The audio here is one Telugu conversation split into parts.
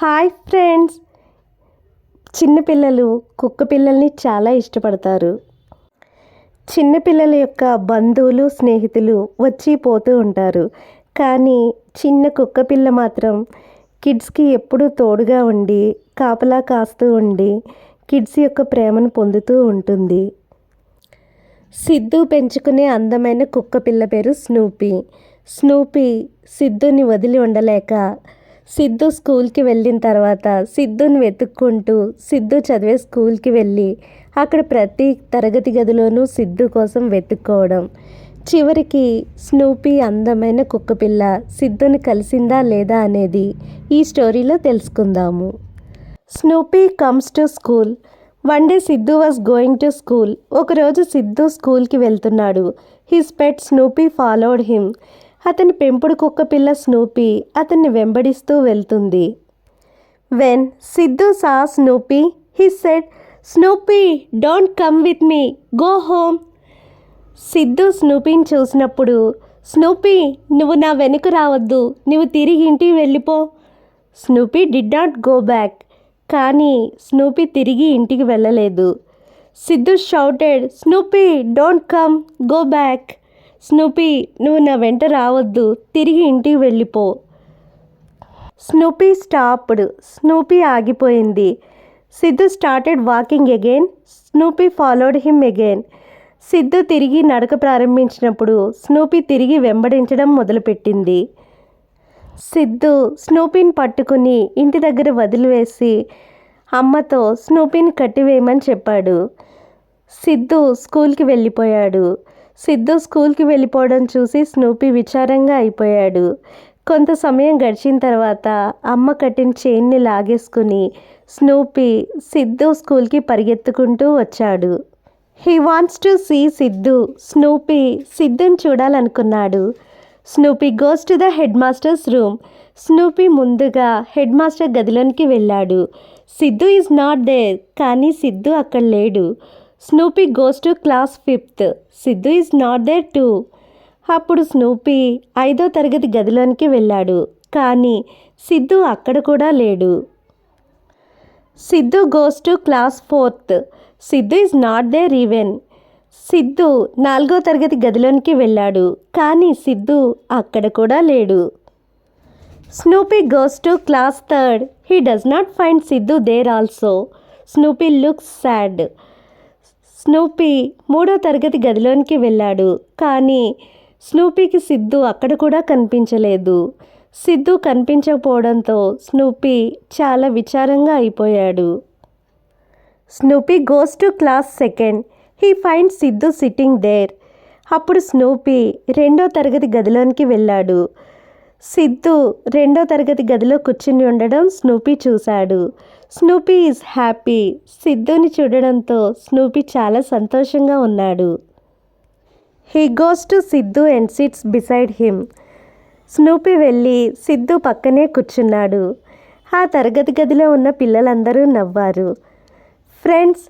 హాయ్ ఫ్రెండ్స్, చిన్నపిల్లలు కుక్క పిల్లల్ని చాలా ఇష్టపడతారు. చిన్నపిల్లల యొక్క బంధువులు స్నేహితులు వచ్చి పోతూ ఉంటారు. కానీ చిన్న కుక్క పిల్ల మాత్రం కిడ్స్కి ఎప్పుడూ తోడుగా ఉండి కాపలా కాస్తూ ఉండి కిడ్స్ యొక్క ప్రేమను పొందుతూ ఉంటుంది. సిద్ధు పెంచుకునే అందమైన కుక్క పిల్ల పేరు స్నూపీ. స్నూపీ సిద్ధుని వదిలి ఉండలేక సిద్ధు స్కూల్కి వెళ్ళిన తర్వాత సిద్ధుని వెతుక్కుంటూ సిద్ధు చదివే స్కూల్కి వెళ్ళి అక్కడ ప్రతి తరగతి గదిలోనూ సిద్ధు కోసం వెతుక్కోవడం. చివరికి స్నూపీ అందమైన కుక్కపిల్ల సిద్ధుని కలిసిందా లేదా అనేది ఈ స్టోరీలో తెలుసుకుందాము. Snoopy comes to school. One day Siddhu was going to school. ఒకరోజు సిద్ధు స్కూల్కి వెళ్తున్నాడు. His pet Snoopy followed him. అతని పెంపుడు కుక్క పిల్ల స్నూపీ అతన్ని వెంబడిస్తూ వెళ్తుంది. When Siddhu saw Snoopy he said, Snoopy don't come with me, go home. Siddhu స్నూపీని చూసినప్పుడు, స్నూపీ నువ్వు నా వెనుక రావద్దు, నువ్వు తిరిగి ఇంటికి వెళ్ళిపో. Snoopy did not go back. కానీ స్నూపీ తిరిగి ఇంటికి వెళ్ళలేదు. Siddhu shouted, Snoopy don't come, go back. Snoopy నువ్వు నా వెంట రావద్దు, తిరిగి ఇంటికి వెళ్ళిపో. Snoopy stopped. స్నూపీ ఆగిపోయింది. Siddhu started walking again. Snoopy followed him again. Siddhu తిరిగి నడక ప్రారంభించినప్పుడు స్నూపీ తిరిగి వెంబడించడం మొదలుపెట్టింది. సిద్ధు స్నూపీని పట్టుకుని ఇంటి దగ్గర వదిలివేసి అమ్మతో స్నూపీని కట్టివేయమని చెప్పాడు. సిద్ధు స్కూల్కి వెళ్ళిపోయాడు. సిద్ధు స్కూల్కి వెళ్ళిపోవడం చూసి స్నూపీ విచారంగా అయిపోయాడు. కొంత సమయం గడిచిన తర్వాత అమ్మ కట్టిన చైన్ని లాగేసుకుని స్నూపీ సిద్ధు స్కూల్కి పరిగెత్తుకుంటూ వచ్చాడు. He wants to see Siddhu. Snoopy సిద్ధుని చూడాలనుకున్నాడు. Snoopy goes to the head master's room. Snoopy ముందుగా హెడ్ మాస్టర్ గదిలోనికి వెళ్ళాడు. Siddhu is not there. కానీ సిద్ధు అక్కడ లేడు. Snoopy goes to class 5th. Siddhu is not there too. అప్పుడు స్నూపీ 5వ తరగతి గదిలోనికి వెళ్ళాడు. కానీ సిద్ధు అక్కడ కూడా లేడు. Siddhu goes to class 4th. Siddhu is not there even. Siddhu 4వ తరగతి గదిలోనికి వెళ్ళాడు. కానీ సిద్ధు అక్కడ కూడా లేడు. Snoopy goes to class 3rd. He does not find Siddhu there also. Snoopy looks sad. Snoopy 3వ తరగతి గదిలోనికి వెళ్ళాడు. కానీ స్నూపీకి సిద్ధు అక్కడ కూడా కనిపించలేదు. సిద్ధు కనిపించకపోవడంతో స్నూపీ చాలా విచారంగా అయిపోయాడు. Snoopy goes to class 2nd. He find Siddhu sitting there. అప్పుడు స్నూపీ 2వ తరగతి గదిలోనికి వెళ్ళాడు. సిద్ధు 2వ తరగతి గదిలో కూర్చుని ఉండడం స్నూపీ చూశాడు. Snoopy is happy. సిద్ధుని చూడడంతో స్నూపీ చాలా సంతోషంగా ఉన్నాడు. He goes to Siddhu and sits beside him. Snoopy వెళ్ళి సిద్ధు పక్కనే కూర్చున్నాడు. ఆ తరగతి గదిలో ఉన్న పిల్లలందరూ నవ్వారు. Friends,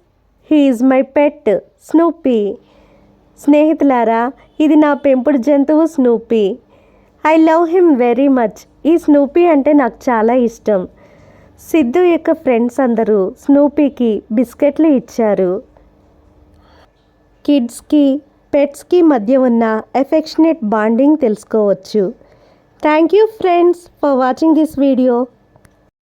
he is my pet Snoopy. స్నేహితులారా, ఇది నా పెంపుడు జంతువు Snoopy. I love him very much. ఈ స్నూపీ అంటే నాకు చాలా ఇష్టం. సిద్ధు యొక్క ఫ్రెండ్స్ అందరూ స్నూపీకి బిస్కెట్లు ఇచ్చారు. కిడ్స్కి పెట్స్కి మధ్య ఉన్న ఎఫెక్షనేట్ బాండింగ్ తెలుసుకోవచ్చు. Thank you friends for watching this video.